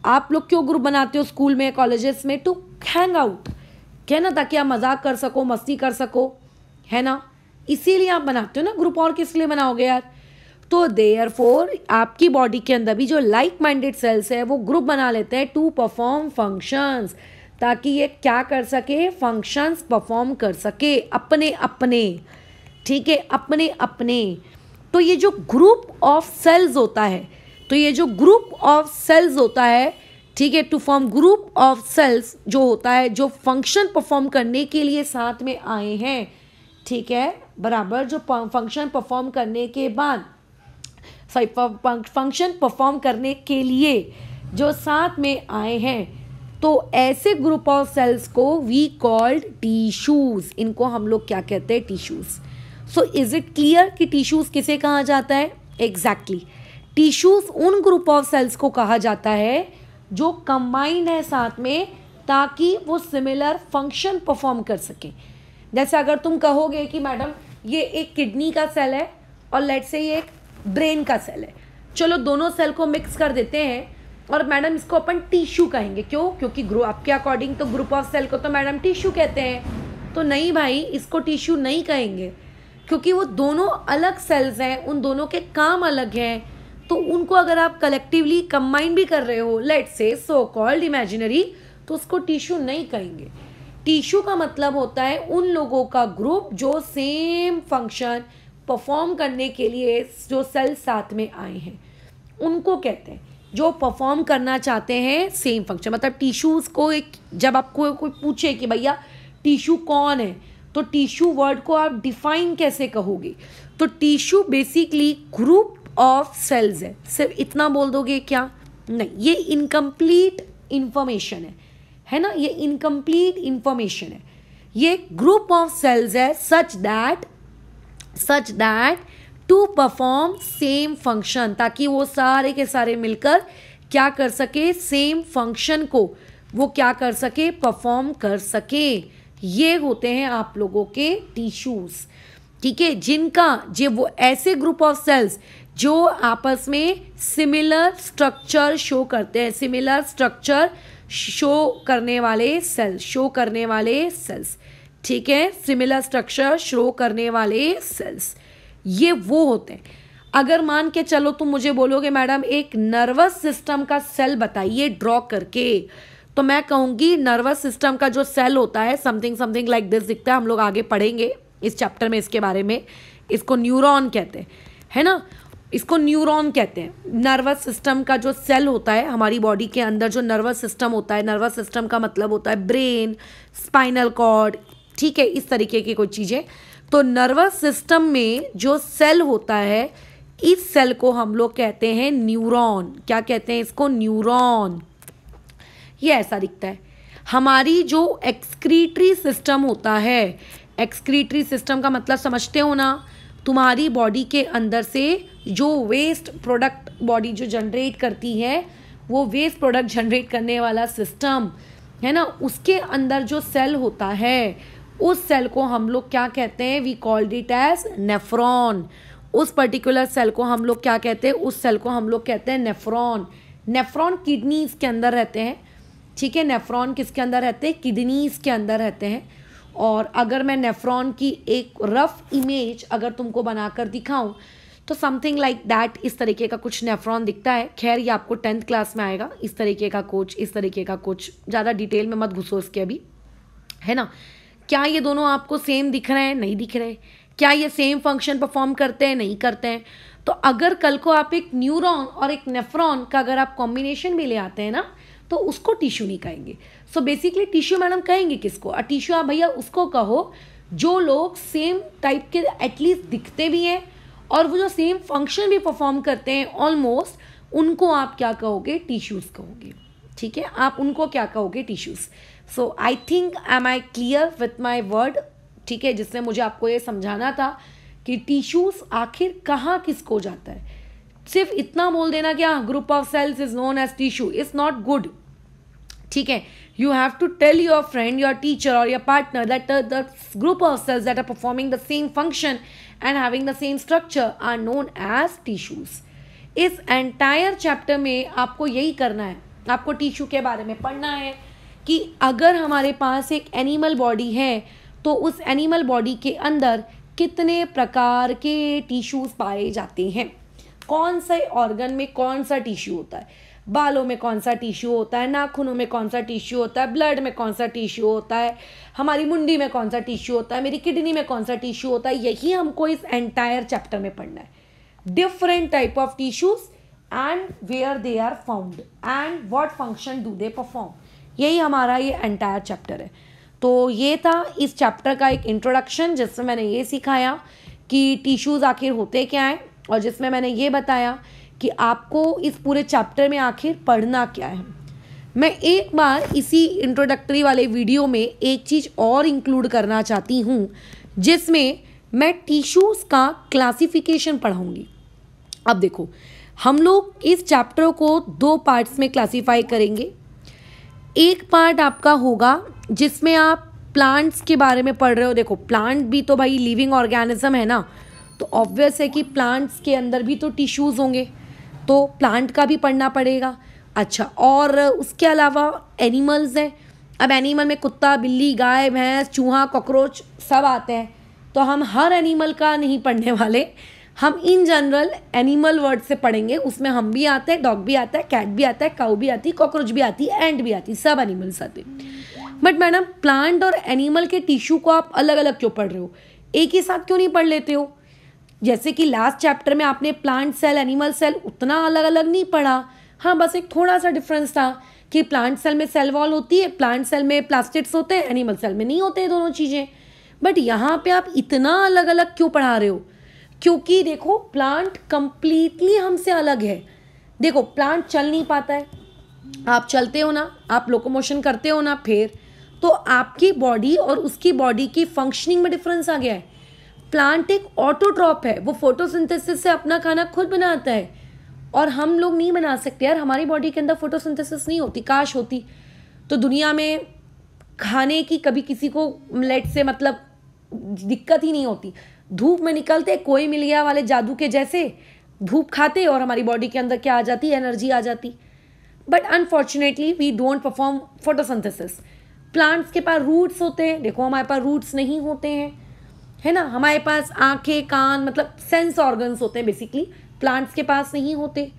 आप लोग क्यों ग्रुप बनाते हो स्कूल में, कॉलेजेस में? टू हैंग आउट, क्या ना, ताकि आप मजाक कर सको, मस्ती कर सको, है ना, इसीलिए आप बनाते हो ना ग्रुप। और किस लिए बनाओगे यार। तो देयरफॉर आपकी बॉडी के अंदर भी जो लाइक माइंडेड सेल्स है वो ग्रुप बना लेते हैं टू परफॉर्म फंक्शंस, ताकि ये क्या कर सके, फंक्शंस परफॉर्म कर सके अपने अपने। ठीक है, अपने अपने। तो ये जो ग्रुप ऑफ सेल्स होता है, तो ये जो ग्रुप ऑफ सेल्स होता है, ठीक है, to form group of cells जो होता है जो फंक्शन परफॉर्म करने के लिए साथ में आए हैं, ठीक है, बराबर, जो फंक्शन परफॉर्म करने के बाद फंक्शन परफॉर्म करने के लिए जो साथ में आए हैं, तो ऐसे ग्रुप ऑफ सेल्स को वी कॉल्ड टिश्यूज। इनको हम लोग क्या कहते हैं? Tissues. So is it clear कि टिश्यूज किसे कहा जाता है? एग्जैक्टली, टिश्यूज उन ग्रुप ऑफ सेल्स को कहा जाता है जो कंबाइंड है साथ में, ताकि वो सिमिलर फंक्शन परफॉर्म कर सके। जैसे अगर तुम कहोगे कि मैडम ये एक किडनी का सेल है और लेट्स से ये एक ब्रेन का सेल है, चलो दोनों सेल को मिक्स कर देते हैं और मैडम इसको अपन टिश्यू कहेंगे। क्यों? क्योंकि आपके अकॉर्डिंग तो ग्रुप ऑफ सेल को तो मैडम टिश्यू कहते हैं। तो नहीं भाई, इसको टिश्यू नहीं कहेंगे, क्योंकि वो दोनों अलग सेल्स हैं, उन दोनों के काम अलग हैं। तो उनको अगर आप कलेक्टिवली कंबाइन भी कर रहे हो, let's say so called imaginary, तो उसको टिश्यू नहीं कहेंगे। टिश्यू का मतलब होता है उन लोगों का ग्रुप जो सेम फंक्शन परफॉर्म करने के लिए जो सेल्स साथ में आए हैं, उनको कहते हैं, जो परफॉर्म करना चाहते हैं सेम फंक्शन। मतलब टिश्यूज़ को एक, जब आपको कोई पूछे कि भैया टिश्यू कौन है, तो टिश्यू वर्ड को आप डिफाइन कैसे कहोगे? तो tissue basically group of cells है। सिर्फ इतना बोल दोगे क्या? नहीं, ये इनकम्प्लीट इंफॉर्मेशन है ना, ये इनकम्प्लीट इंफॉर्मेशन है। ये ग्रुप ऑफ सेल्स है such that to perform same function, ताकि वो सारे के सारे मिलकर क्या कर सके? सेम फंक्शन को वो क्या कर सके? परफॉर्म कर सके। ये होते हैं आप लोगों के टिश्यूज, ठीक है, जिनका वो ऐसे ग्रुप ऑफ सेल्स जो आपस में सिमिलर स्ट्रक्चर शो करते हैं, सिमिलर स्ट्रक्चर शो करने वाले सेल्स, ठीक है, सिमिलर स्ट्रक्चर शो करने वाले सेल्स, ये वो होते हैं। अगर मान के चलो तुम मुझे बोलोगे मैडम एक नर्वस सिस्टम का सेल बताइए ड्रॉ करके, तो मैं कहूँगी नर्वस सिस्टम का जो सेल होता है समथिंग लाइक दिस दिखता है। हम लोग आगे पढ़ेंगे इस चैप्टर में इसके बारे में। इसको न्यूरॉन कहते हैं, है ना, इसको न्यूरॉन कहते हैं। नर्वस सिस्टम का जो सेल होता है हमारी बॉडी के अंदर, जो नर्वस सिस्टम होता है, नर्वस सिस्टम का मतलब होता है ब्रेन, स्पाइनल कॉर्ड, ठीक है, इस तरीके की कोई चीज़ें। तो नर्वस सिस्टम में जो सेल होता है, इस सेल को हम लोग कहते हैं न्यूरॉन। क्या कहते हैं इसको? न्यूरॉन। ये ऐसा दिखता है। हमारी जो एक्सक्रीटरी सिस्टम होता है, एक्सक्रीटरी सिस्टम का मतलब समझते हो ना, तुम्हारी बॉडी के अंदर से जो वेस्ट प्रोडक्ट बॉडी जो जनरेट करती है, वो वेस्ट प्रोडक्ट जनरेट करने वाला सिस्टम है ना, उसके अंदर जो सेल होता है, उस सेल को हम लोग क्या कहते हैं? We called it as nephron. उस पर्टिकुलर सेल को हम लोग क्या कहते हैं? उस सेल को हम लोग कहते हैं नेफ्रॉन। नेफ्रॉन किडनीज के अंदर रहते हैं, ठीक है, नेफ्रॉन किसके अंदर रहते हैं? किडनीज के अंदर रहते हैं। और अगर मैं नेफ्रॉन की एक रफ इमेज अगर तुमको बनाकर दिखाऊं, तो समथिंग लाइक दैट, इस तरीके का कुछ नेफ्रॉन दिखता है। खैर ये आपको 10th क्लास में आएगा, इस तरीके का कुछ ज़्यादा डिटेल में मत घुसो इसके अभी, है ना। क्या ये दोनों आपको सेम दिख रहे हैं? नहीं दिख रहे। क्या ये सेम फंक्शन परफॉर्म करते हैं? नहीं करते हैं। तो अगर कल को आप एक न्यूरॉन और एक नेफ्रॉन का अगर आप कॉम्बिनेशन भी ले आते हैं ना, तो उसको टिश्यू नहीं कहेंगे। सो बेसिकली टिश्यू मैडम कहेंगे किसको? टिश्यू आप भैया उसको कहो जो लोग सेम टाइप के एटलीस्ट दिखते भी हैं और वो जो सेम फंक्शन भी परफॉर्म करते हैं ऑलमोस्ट, उनको आप क्या कहोगे? टिश्यूज़ कहोगे, ठीक है, आप उनको क्या कहोगे? Tissues. So I think am I clear with my word, ठीक है, जिसमें मुझे आपको ये समझाना था कि टिश्यूज़ आखिर कहाँ किसको जाता है। सिर्फ इतना बोल देना कि हाँ group of cells is known as tissue is not good, ठीक है। You have to tell your friend, your teacher और your partner that the group of cells that are performing the same function and having the same structure are known as tissues. इस entire chapter में आपको यही करना है, आपको tissue के बारे में पढ़ना है कि अगर हमारे पास एक एनिमल बॉडी है तो उस एनिमल बॉडी के अंदर कितने प्रकार के टिश्यूज पाए जाते हैं, कौन से ऑर्गन में कौन सा टिश्यू होता है, बालों में कौन सा टिश्यू होता है, नाखूनों में कौन सा टिश्यू होता है, ब्लड में कौन सा टिश्यू होता है, हमारी मुंडी में कौन सा टिश्यू होता है, मेरी किडनी में कौन सा टिश्यू होता है। यही हमको इस एंटायर चैप्टर में पढ़ना है। Different type of tissues and where they are found and what function do they perform. यही हमारा ये एंटायर चैप्टर है। तो ये था इस चैप्टर का एक इंट्रोडक्शन, जिसमें मैंने ये सिखाया कि टिश्यूज़ आखिर होते क्या हैं, और जिसमें मैंने ये बताया कि आपको इस पूरे चैप्टर में आखिर पढ़ना क्या है। मैं एक बार इसी इंट्रोडक्टरी वाले वीडियो में एक चीज़ और इंक्लूड करना चाहती हूँ, जिसमें मैं टिश्यूज़ का क्लासिफिकेशन पढ़ाऊँगी। अब देखो, हम लोग इस चैप्टर को 2 पार्ट्स में क्लासीफाई करेंगे। एक पार्ट आपका होगा जिसमें आप प्लांट्स के बारे में पढ़ रहे हो। देखो, प्लांट भी तो भाई लिविंग ऑर्गेनिज्म है ना, तो ऑब्वियस है कि प्लांट्स के अंदर भी तो टिश्यूज़ होंगे, तो प्लांट का भी पढ़ना पड़ेगा। अच्छा, और उसके अलावा एनिमल्स हैं। अब एनिमल में कुत्ता, बिल्ली, गाय, भैंस, चूहा, कॉकरोच सब आते हैं, तो हम हर एनिमल का नहीं पढ़ने वाले, हम इन जनरल एनिमल वर्ड से पढ़ेंगे। उसमें हम भी आते हैं, डॉग भी आता है, कैट भी आता है, काऊ भी आती है, कॉकरोच भी आती है, एंट भी आती है, सब एनिमल्स आते हैं। बट मैडम, प्लांट और एनिमल के टिश्यू को आप अलग अलग क्यों पढ़ रहे हो? एक ही साथ क्यों नहीं पढ़ लेते हो? जैसे कि लास्ट चैप्टर में आपने प्लांट सेल, एनिमल सेल उतना अलग अलग नहीं पढ़ा। हाँ, बस एक थोड़ा सा डिफरेंस था कि प्लांट सेल में सेल वॉल होती है, प्लांट सेल में प्लास्टिड्स होते हैं, एनिमल सेल में नहीं होते हैं दोनों चीज़ें। बट यहाँ पे आप इतना अलग अलग क्यों पढ़ा रहे हो? क्योंकि देखो, प्लांट कंप्लीटली हमसे अलग है। देखो, प्लांट चल नहीं पाता है, आप चलते हो ना, आप लोकोमोशन करते हो ना, फिर तो आपकी बॉडी और उसकी बॉडी की फंक्शनिंग में डिफरेंस आ गया है। प्लांट एक ऑटोट्रॉप है, वो फोटोसिंथेसिस से अपना खाना खुद बनाता है, और हम लोग नहीं बना सकते यार। हमारी बॉडी के अंदर फोटोसिंथेसिस नहीं होती। काश होती तो दुनिया में खाने की कभी किसी को लेट से मतलब दिक्कत ही नहीं होती। धूप में निकलते, कोई मिल गया वाले जादू के जैसे धूप खाते, और हमारी बॉडी के अंदर क्या आ जाती, एनर्जी आ जाती। But unfortunately we don't perform photosynthesis. Plants के पास रूट्स होते हैं, देखो हमारे पास रूट्स नहीं होते हैं, है ना। हमारे पास आंखें, कान, मतलब सेंस ऑर्गन्स होते हैं बेसिकली, प्लांट्स के पास नहीं होते।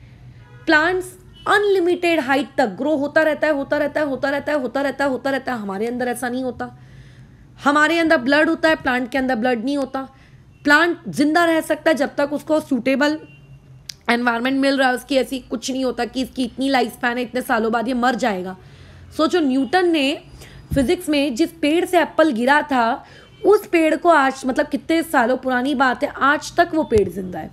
प्लांट्स अनलिमिटेड हाइट तक ग्रो होता रहता है, होता रहता है, होता रहता है, होता रहता है, होता रहता है। हमारे अंदर ऐसा नहीं होता। हमारे अंदर ब्लड होता है, प्लांट के अंदर ब्लड नहीं होता। प्लांट जिंदा रह सकता है जब तक उसको सूटेबल एनवायरनमेंट मिल रहा है। उसकी ऐसी कुछ नहीं होता कि इसकी इतनी लाइफ स्पैन है, इतने सालों बाद ये मर जाएगा। सोचो, न्यूटन ने फिजिक्स में जिस पेड़ से एप्पल गिरा था, उस पेड़ को आज, मतलब कितने सालों पुरानी बात है, आज तक वो पेड़ जिंदा है।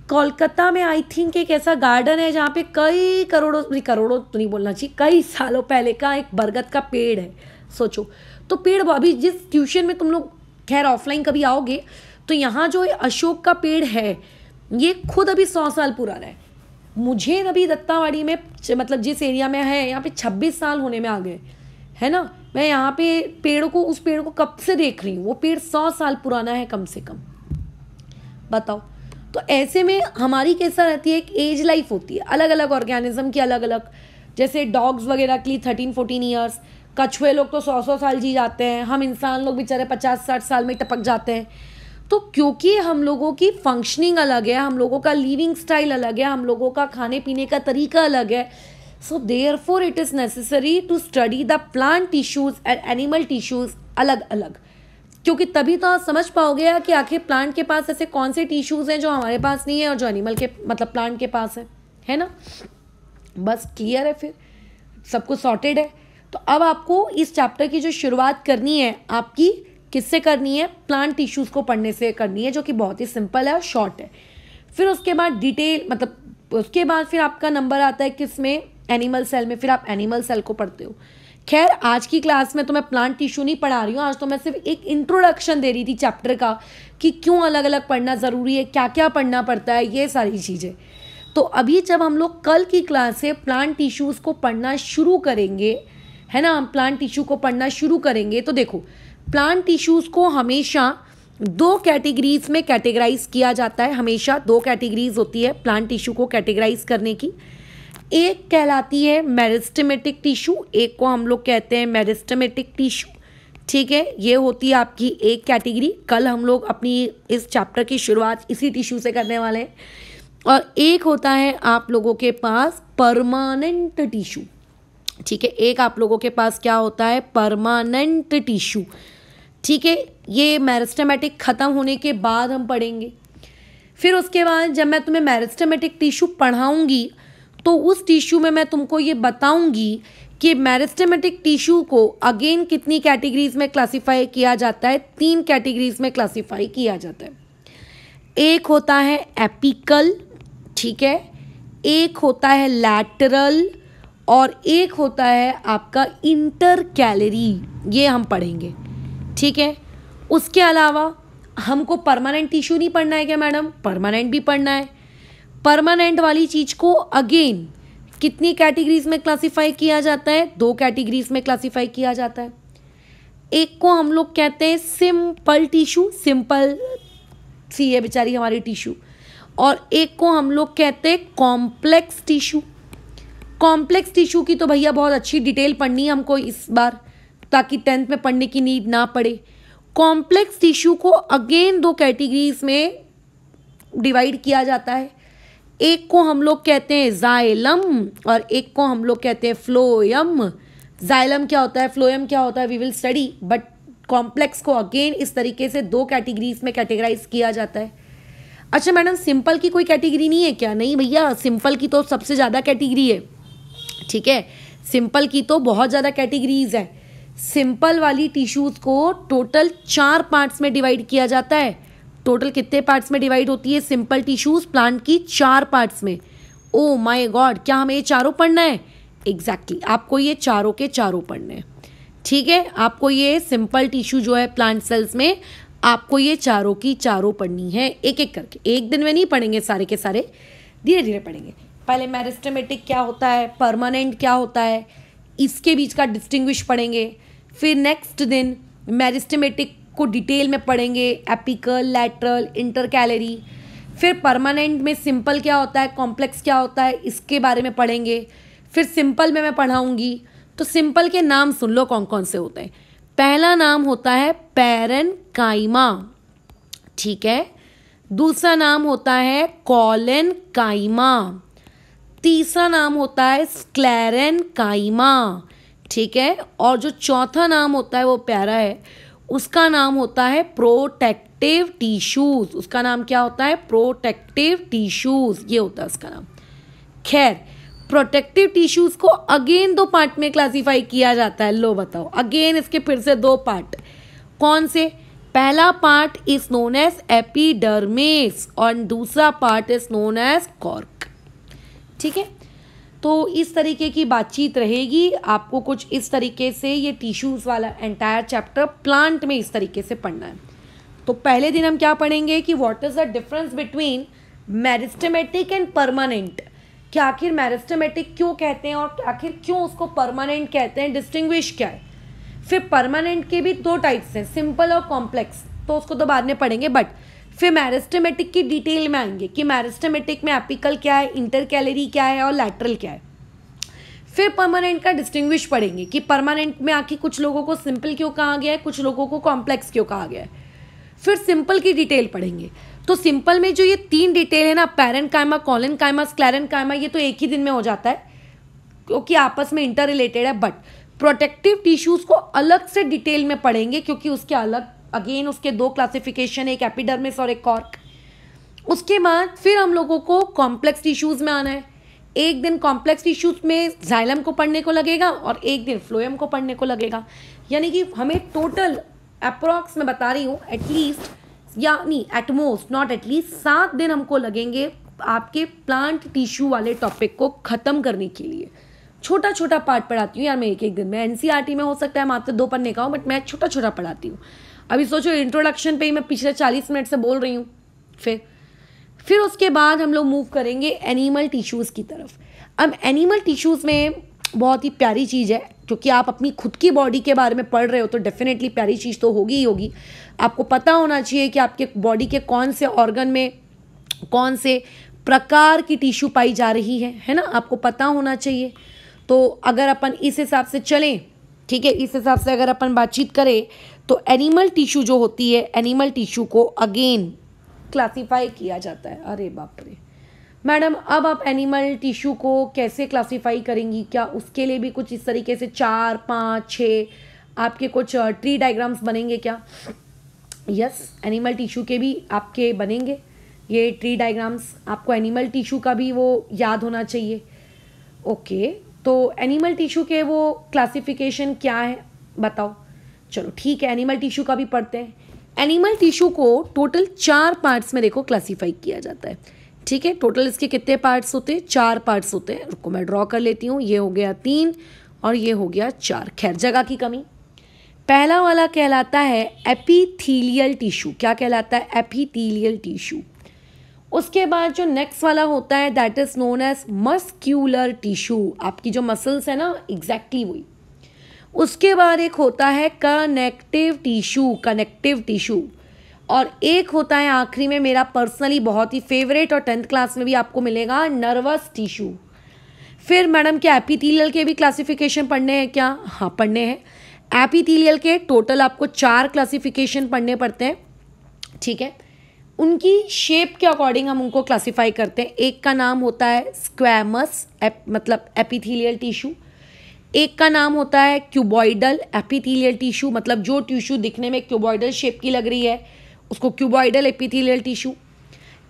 कोलकाता में आई थिंक एक ऐसा गार्डन है जहाँ पे कई करोड़ों तो नहीं बोलना चाहिए, कई सालों पहले का एक बरगद का पेड़ है। सोचो, तो पेड़ अभी जिस ट्यूशन में तुम लोग खैर ऑफलाइन कभी आओगे, तो यहाँ जो अशोक का पेड़ है, ये खुद अभी 100 साल पुराना है। मुझे अभी दत्तावाड़ी में, मतलब जिस एरिया में है, यहाँ पे 26 साल होने में आ गए, है ना। मैं यहाँ पे उस पेड़ को कब से देख रही हूँ। वो पेड़ 100 साल पुराना है कम से कम, बताओ। तो ऐसे में हमारी कैसा रहती है, एक एज लाइफ होती है अलग अलग ऑर्गेनिज्म की, अलग अलग। जैसे डॉग्स वगैरह के लिए 13-14 ईयर्स, कछुए लोग तो 100 साल जी जाते हैं, हम इंसान लोग बेचारे 50-60 साल में टपक जाते हैं। तो क्योंकि हम लोगों की फंक्शनिंग अलग है, हम लोगों का लिविंग स्टाइल अलग है, हम लोगों का खाने पीने का तरीका अलग है, so therefore it is necessary to study the plant tissues and animal tissues अलग अलग। क्योंकि तभी तो आप समझ पाओगे कि आखिर प्लांट के पास ऐसे कौन से टिश्यूज़ हैं जो हमारे पास नहीं है, और जो एनिमल के, मतलब प्लांट के पास है ना। बस क्लियर है, फिर सब कुछ सॉर्टेड है। तो अब आपको इस चैप्टर की जो शुरुआत करनी है, आपकी किससे करनी है? प्लांट टिश्यूज़ को पढ़ने से करनी है, जो कि बहुत ही सिंपल है और शॉर्ट है। फिर उसके बाद डिटेल, मतलब उसके बाद फिर आपका नंबर आता है किस में? एनिमल सेल में। फिर आप एनिमल सेल को पढ़ते हो। खैर, आज की क्लास में तो मैं प्लांट टिश्यू नहीं पढ़ा रही हूँ, आज तो मैं सिर्फ एक इंट्रोडक्शन दे रही थी चैप्टर का, कि क्यों अलग अलग पढ़ना ज़रूरी है, क्या क्या पढ़ना पड़ता है, ये सारी चीज़ें। तो अभी जब हम लोग कल की क्लास से प्लांट टिश्यूज़ को पढ़ना शुरू करेंगे, है ना, हम प्लांट टिश्यू को पढ़ना शुरू करेंगे, तो देखो, प्लांट टिश्यूज़ को हमेशा 2 कैटेगरीज में कैटेगराइज किया जाता है। हमेशा 2 कैटेगरीज होती है प्लांट टिश्यू को कैटेगराइज करने की। एक कहलाती है मेरिस्टेमेटिक टिश्यू, एक को हम लोग कहते हैं मेरिस्टेमेटिक टिश्यू, ठीक है। ये होती है आपकी एक कैटेगरी। कल हम लोग अपनी इस चैप्टर की शुरुआत इसी टिश्यू से करने वाले हैं। और एक होता है आप लोगों के पास परमानेंट टिश्यू, ठीक है। एक आप लोगों के पास क्या होता है? परमानेंट टिश्यू, ठीक है। ये मेरिस्टेमेटिक ख़त्म होने के बाद हम पढ़ेंगे। फिर उसके बाद जब मैं तुम्हें मेरिस्टेमेटिक टिश्यू पढ़ाऊंगी तो उस टिश्यू में मैं तुमको ये बताऊंगी कि मेरिस्टेमेटिक टिश्यू को अगेन कितनी कैटेगरीज में क्लासिफाई किया जाता है। 3 कैटेगरीज में क्लासिफाई किया जाता है। एक होता है एपिकल, ठीक है, एक होता है लैटरल और एक होता है आपका इंटरकैलरी। ये हम पढ़ेंगे, ठीक है। उसके अलावा हमको परमानेंट टिश्यू नहीं पढ़ना है क्या मैडम? परमानेंट भी पढ़ना है। परमानेंट वाली चीज को अगेन कितनी कैटेगरीज में क्लासिफाई किया जाता है? 2 कैटेगरीज में क्लासिफाई किया जाता है। एक को हम लोग कहते हैं सिंपल टिश्यू, सिंपल सी है बेचारी हमारी टिश्यू, और एक को हम लोग कहते हैं कॉम्प्लेक्स टिश्यू। कॉम्प्लेक्स टिश्यू की तो भैया बहुत अच्छी डिटेल पढ़नी है हमको इस बार, ताकि 10th में पढ़ने की नीड ना पड़े। कॉम्प्लेक्स टिश्यू को अगेन 2 कैटेगरीज में डिवाइड किया जाता है। एक को हम लोग कहते हैं जाइलम और एक को हम लोग कहते हैं फ्लोयम। जाइलम क्या होता है, फ्लोयम क्या होता है, we will study, but complex को अगेन इस तरीके से 2 कैटेगरीज में कैटेगराइज किया जाता है। अच्छा मैडम, सिंपल की कोई कैटेगरी नहीं है क्या? नहीं भैया, सिंपल की तो सबसे ज़्यादा कैटेगरी है, ठीक है। सिंपल की तो बहुत ज़्यादा कैटेगरीज है। सिंपल वाली टिश्यूज़ को टोटल 4 पार्ट्स में डिवाइड किया जाता है। टोटल कितने पार्ट्स में डिवाइड होती है सिंपल टिश्यूज़ प्लांट की? 4 पार्ट्स में। ओ माय गॉड, क्या हमें ये चारों पढ़ना है? एग्जैक्टली, आपको ये चारों के चारों पढ़ने हैं, ठीक है। आपको ये सिंपल टिश्यू जो है प्लांट सेल्स में, आपको ये चारों की चारों पढ़नी है, एक एक करके। एक दिन में नहीं पढ़ेंगे सारे के सारे, धीरे धीरे पढ़ेंगे। पहले मेरिस्टेमेटिक क्या होता है, परमानेंट क्या होता है, इसके बीच का डिस्टिंग्विश पढ़ेंगे। फिर नेक्स्ट दिन मेरिस्टेमेटिक को डिटेल में पढ़ेंगे, एपिकल, लैटरल, इंटरकैलरी। फिर परमानेंट में सिंपल क्या होता है, कॉम्प्लेक्स क्या होता है, इसके बारे में पढ़ेंगे। फिर सिंपल में मैं पढ़ाऊंगी। तो सिंपल के नाम सुन लो कौन कौन से होते हैं। पहला नाम होता है पैरेन्काइमा, ठीक है। दूसरा नाम होता है कॉलेनकाइमा। तीसरा नाम होता है स्क्लेरेनकाइमा, ठीक है। और जो चौथा नाम होता है वो प्यारा है, उसका नाम होता है प्रोटेक्टिव टिश्यूज। उसका नाम क्या होता है? प्रोटेक्टिव टिश्यूज, ये होता है उसका नाम। खैर, प्रोटेक्टिव टिश्यूज को अगेन 2 पार्ट में क्लासिफाई किया जाता है। लो बताओ, अगेन इसके फिर से 2 पार्ट। कौन से? पहला part is known as epidermis और दूसरा part is known as cork, ठीक है। तो इस तरीके की बातचीत रहेगी। आपको कुछ इस तरीके से ये टिश्यूज वाला एंटायर चैप्टर प्लांट में इस तरीके से पढ़ना है। तो पहले दिन हम क्या पढ़ेंगे कि what is the difference between meristematic and permanent, कि आखिर मेरिस्टेमेटिक क्यों कहते हैं और आखिर क्यों उसको परमानेंट कहते हैं, डिस्टिंग्विश क्या है। फिर परमानेंट के भी 2 टाइप्स हैं, सिंपल और कॉम्प्लेक्स, तो उसको तो बाद में पढ़ेंगे। बट फिर मेरिस्टेमेटिक की डिटेल में आएंगे कि मेरिस्टेमेटिक में एपिकल क्या है, इंटरकैलरी क्या है और लैटरल क्या है। फिर परमानेंट का डिस्टिंग्विश पढ़ेंगे कि परमानेंट में आखिर कुछ लोगों को सिंपल क्यों कहा गया है, कुछ लोगों को कॉम्प्लेक्स क्यों कहा गया है। फिर सिंपल की डिटेल पढ़ेंगे। तो सिंपल में जो ये 3 डिटेल है ना, पैरेन्काइमा, कॉलेनकाइमा, स्क्लेरेनकाइमा, ये तो एक ही दिन में हो जाता है क्योंकि आपस में इंटर रिलेटेड है। बट प्रोटेक्टिव टिश्यूज को अलग से डिटेल में पढ़ेंगे क्योंकि उसके अलग अगेन उसके 2 क्लासिफिकेशन, एक एपिडर्मिस और एक कॉर्क। उसके बाद फिर हम लोगों को कॉम्प्लेक्स टिश्यूज में आना है। एक दिन कॉम्प्लेक्स टिश्यूज में जाइलम को पढ़ने को लगेगा और एक दिन फ्लोएम को पढ़ने को लगेगा। यानी कि हमें टोटल अप्रॉक्स में बता रही हूँ, एटलीस्ट या नहीं एटमोस्ट नॉट एटलीस्ट 7 दिन हमको लगेंगे आपके प्लांट टिश्यू वाले टॉपिक को ख़त्म करने के लिए। छोटा छोटा पार्ट पढ़ाती हूँ यार मैं, एक एक दिन में। एनसीईआरटी में हो सकता है मात्र 2 पढ़ने का हो, बट मैं छोटा छोटा पढ़ाती हूँ। अभी सोचो इंट्रोडक्शन पे ही मैं पिछले 40 मिनट से बोल रही हूँ। फिर उसके बाद हम लोग मूव करेंगे एनिमल टिश्यूज़ की तरफ। अब एनिमल टिश्यूज़ में बहुत ही प्यारी चीज़ है, क्योंकि आप अपनी खुद की बॉडी के बारे में पढ़ रहे हो तो डेफिनेटली प्यारी चीज़ तो होगी ही होगी। आपको पता होना चाहिए कि आपके बॉडी के कौन से ऑर्गन में कौन से प्रकार की टिश्यू पाई जा रही है ना, आपको पता होना चाहिए। तो अगर अपन इस हिसाब से चलें, ठीक है, इस हिसाब से अगर अपन बातचीत करें तो एनिमल टिश्यू जो होती है, एनिमल टिश्यू को अगेन क्लासीफाई किया जाता है। अरे बाप रे मैडम, अब आप एनिमल टिश्यू को कैसे क्लासीफाई करेंगी? क्या उसके लिए भी कुछ इस तरीके से 4, 5, 6 आपके कुछ ट्री डायग्राम्स बनेंगे क्या? यस, एनिमल टिश्यू के भी आपके बनेंगे, ये ट्री डायग्राम्स आपको एनिमल टिश्यू का भी वो याद होना चाहिए। ओके, तो एनिमल टिश्यू के वो क्लासिफिकेशन क्या है बताओ। चलो ठीक है, एनिमल टिश्यू का भी पढ़ते हैं। एनिमल टिश्यू को टोटल 4 पार्ट्स में देखो क्लासीफाई किया जाता है। ठीक है, टोटल इसके कितने पार्ट्स होते हैं? 4 पार्ट्स होते हैं। रुको मैं ड्रॉ कर लेती हूँ। ये हो गया 3 और ये हो गया 4। खैर जगह की कमी। पहला वाला कहलाता है एपिथेलियल टिश्यू। क्या कहलाता है? Epithelial tissue. उसके बाद जो नेक्स्ट वाला होता है that is known as muscular tissue. आपकी जो मसल्स है ना, एग्जैक्टली वही। उसके बाद एक होता है कनेक्टिव टिश्यू, कनेक्टिव टिश्यू। और एक होता है आखिरी में मेरा पर्सनली बहुत ही फेवरेट और 10th क्लास में भी आपको मिलेगा, नर्वस टिश्यू। फिर मैडम क्या एपिथेलियल के भी क्लासिफिकेशन पढ़ने हैं क्या? हाँ पढ़ने हैं। एपिथेलियल के टोटल आपको 4 क्लासिफिकेशन पढ़ने पड़ते हैं। ठीक है, उनकी शेप के अकॉर्डिंग हम उनको क्लासिफाई करते हैं। एक का नाम होता है स्क्वैमस मतलब एपिथेलियल टिश्यू। एक का नाम होता है क्यूबॉइडल एपिथेलियल टिश्यू, मतलब जो टिश्यू दिखने में क्यूबॉइडल शेप की लग रही है उसको क्यूबॉइडल एपिथेलियल टिश्यू।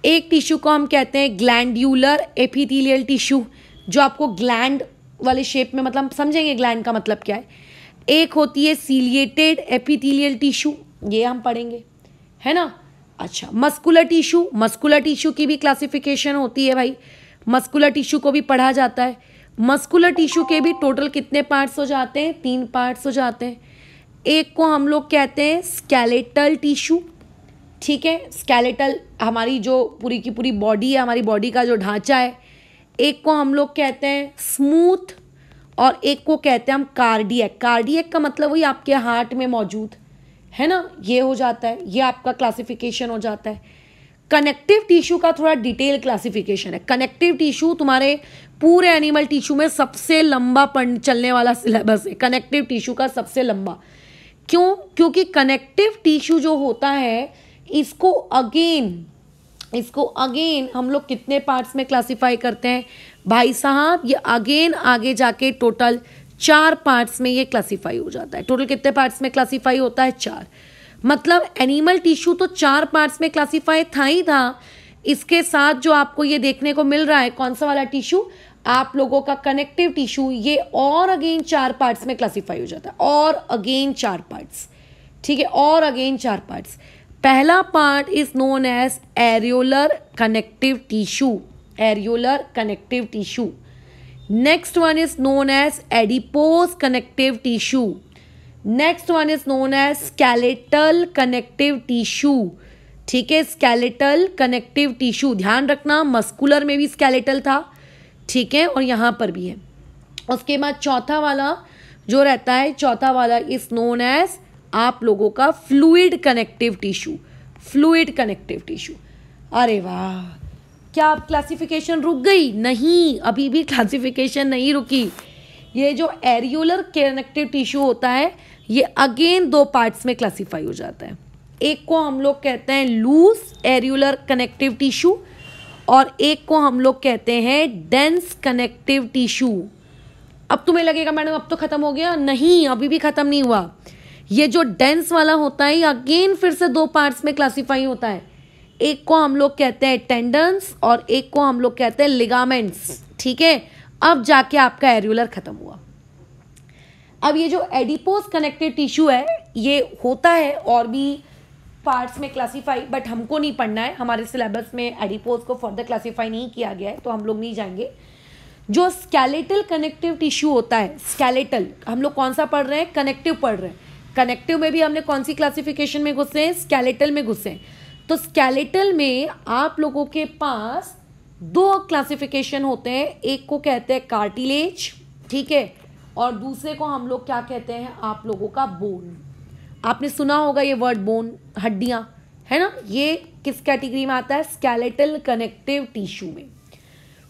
एक टिश्यू को हम कहते हैं ग्लैंड्यूलर एपिथेलियल टिश्यू, जो आपको ग्लैंड वाले शेप में, मतलब समझेंगे ग्लैंड का मतलब क्या है। एक होती है सीलिएटेड एपिथेलियल टिश्यू, ये हम पढ़ेंगे, है ना। अच्छा, मस्कुलर टिश्यू, मस्कुलर टिश्यू की भी क्लासिफिकेशन होती है भाई। मस्कुलर टिश्यू को भी पढ़ा जाता है। मस्कुलर टिश्यू के भी टोटल कितने पार्ट्स हो जाते हैं? 3 पार्ट्स हो जाते हैं। एक को हम लोग कहते हैं स्केलेटल टिश्यू। ठीक है, स्केलेटल हमारी जो पूरी की पूरी बॉडी है, हमारी बॉडी का जो ढांचा है। एक को हम लोग कहते हैं स्मूथ और एक को कहते हैं हम कार्डियक। कार्डियक का मतलब वही आपके हार्ट में मौजूद, है ना, ये हो जाता है। ये आपका क्लासिफिकेशन हो जाता है। कनेक्टिव टिश्यू का थोड़ा डिटेल क्लासिफिकेशन है। कनेक्टिव टिश्यू तुम्हारे पूरे एनिमल टिश्यू में सबसे लंबा चलने वाला सिलेबस है। कनेक्टिव टिश्यू का सबसे लंबा क्यों? क्योंकि कनेक्टिव टिश्यू जो होता है इसको अगेन हम लोग कितने पार्ट्स में क्लासिफाई करते हैं भाई साहब? ये अगेन आगे जाके टोटल 4 पार्ट्स में ये क्लासिफाई हो जाता है। टोटल कितने पार्ट्स में क्लासिफाई होता है? 4। मतलब एनिमल टिश्यू तो 4 पार्ट्स में क्लासिफाई था ही था। इसके साथ जो आपको ये देखने को मिल रहा है कौन सा वाला टिश्यू, आप लोगों का कनेक्टिव टिश्यू, ये और अगेन 4 पार्ट्स में क्लासिफाई हो जाता है। और अगेन 4 पार्ट्स। ठीक है, और अगेन 4 पार्ट्स। पहला part is known as areolar connective tissue, areolar connective tissue. Next one is known as adipose connective tissue. Next one is known as skeletal connective tissue. ठीक है, स्केलेटल कनेक्टिव टिश्यू। ध्यान रखना muscular में भी skeletal था, ठीक है, और यहाँ पर भी है। उसके बाद चौथा वाला जो रहता है, चौथा वाला इज नोन एज आप लोगों का fluid connective tissue, fluid connective tissue. अरे वाह, क्या आप क्लासिफिकेशन रुक गई? नहीं, अभी भी क्लासिफिकेशन नहीं रुकी। ये जो एरियोलर कनेक्टिव टिश्यू होता है ये अगेन 2 पार्ट्स में क्लासिफाई हो जाता है। एक को हम लोग कहते हैं लूज एरियोलर कनेक्टिव टिश्यू और एक को हम लोग कहते हैं डेंस कनेक्टिव टिश्यू। अब तुम्हें लगेगा मैडम अब तो खत्म हो गया, नहीं, अभी भी खत्म नहीं हुआ। ये जो डेंस वाला होता है अगेन फिर से 2 पार्ट्स में क्लासिफाई होता है। एक को हम लोग कहते हैं टेंडन्स और एक को हम लोग कहते हैं लिगामेंट्स। ठीक है, अब जाके आपका एरियोलर खत्म हुआ। अब ये जो एडिपोज कनेक्टिव टिश्यू है ये होता है और भी पार्ट्स में क्लासिफाई, बट हमको नहीं पढ़ना है, हमारे सिलेबस में एडिपोज को फर्दर क्लासिफाई नहीं किया गया है तो हम लोग नहीं जाएंगे। जो स्केलेटल कनेक्टिव टिश्यू होता है, स्केलेटल हम लोग कौन सा पढ़ रहे हैं? कनेक्टिव पढ़ रहे हैं। कनेक्टिव में भी हमने कौन सी क्लासिफिकेशन में घुसे हैं? स्केलेटल में घुसे हैं। तो स्केलेटल में आप लोगों के पास 2 क्लासिफिकेशन होते हैं। एक को कहते हैं कार्टिलेज, ठीक है, और दूसरे को हम लोग क्या कहते हैं आप लोगों का बोन। आपने सुना होगा ये वर्ड बोन, हड्डियां, है ना। ये किस कैटेगरी में आता है? स्केलेटल कनेक्टिव टिश्यू में।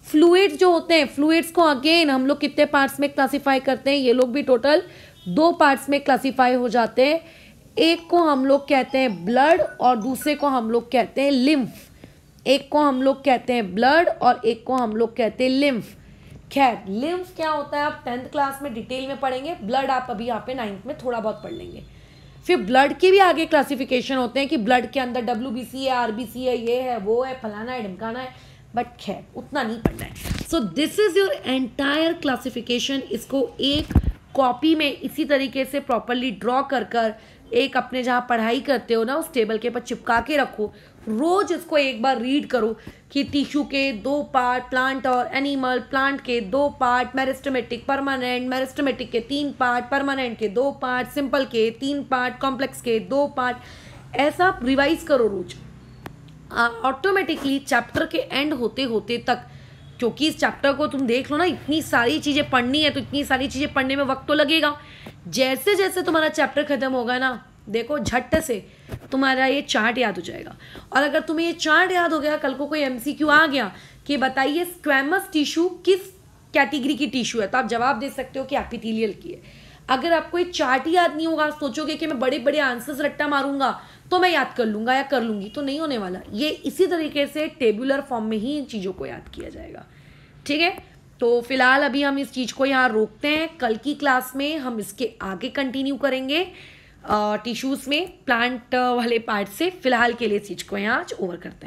फ्लूइड्स जो होते हैं, फ्लूइड्स को अगेन हम लोग कितने पार्ट्स में क्लासिफाई करते हैं? ये लोग भी टोटल 2 पार्ट्स में क्लासिफाई हो जाते हैं। एक को हम लोग कहते हैं ब्लड और दूसरे को हम लोग कहते हैं लिम्फ। एक को हम लोग कहते हैं ब्लड और एक को हम लोग कहते हैं लिम्फ। खैर लिम्फ क्या होता है आप 10th क्लास में डिटेल में पढ़ेंगे, ब्लड आप अभी यहाँ पे 9th में थोड़ा बहुत पढ़ लेंगे। फिर ब्लड के भी आगे क्लासिफिकेशन होते हैं कि ब्लड के अंदर WBC है, RBC है, ये है, वो है, फलाना है, ढमकाना है, बट खैर उतना नहीं पढ़ना है। So this is your entire classification. इसको एक कॉपी में इसी तरीके से प्रॉपरली ड्रॉ कर कर एक अपने जहाँ पढ़ाई करते हो ना उस टेबल के ऊपर चिपका के रखो। रोज इसको एक बार रीड करो कि टिश्यू के 2 पार्ट, प्लांट और एनिमल, प्लांट के 2 पार्ट, मेरिस्टेमेटिक, परमानेंट, मेरिस्टेमेटिक के 3 पार्ट, परमानेंट के 2 पार्ट, सिंपल के 3 पार्ट, कॉम्प्लेक्स के 2 पार्ट। ऐसा रिवाइज करो रोज। ऑटोमेटिकली चैप्टर के एंड होते होते तक, क्योंकि इस चैप्टर को तुम देख लो ना, इतनी सारी चीज़ें पढ़नी है तो इतनी सारी चीज़ें पढ़ने में वक्त तो लगेगा। जैसे जैसे तुम्हारा चैप्टर खत्म होगा ना, देखो झट से तुम्हारा ये चार्ट याद हो जाएगा। और अगर तुम्हें ये चार्ट याद हो गया, कल को कोई MCQ आ गया कि बताइए स्क्वैमस टिश्यू किस कैटेगरी की टिश्यू है, तो आप जवाब दे सकते हो कि एपिथेलियल की है। अगर आपको ये चार्ट ही याद नहीं होगा, सोचोगे कि मैं बड़े बड़े आंसर्स रट्टा मारूंगा तो मैं याद कर लूंगा या कर लूंगी, तो नहीं होने वाला। ये इसी तरीके से टेबुलर फॉर्म में ही इन चीज़ों को याद किया जाएगा। ठीक है, तो फिलहाल अभी हम इस चीज़ को यहाँ रोकते हैं। कल की क्लास में हम इसके आगे कंटिन्यू करेंगे टिश्यूज़ में प्लांट वाले पार्ट से। फिलहाल के लिए इस चीज़ को यहाँ आज ओवर करते हैं।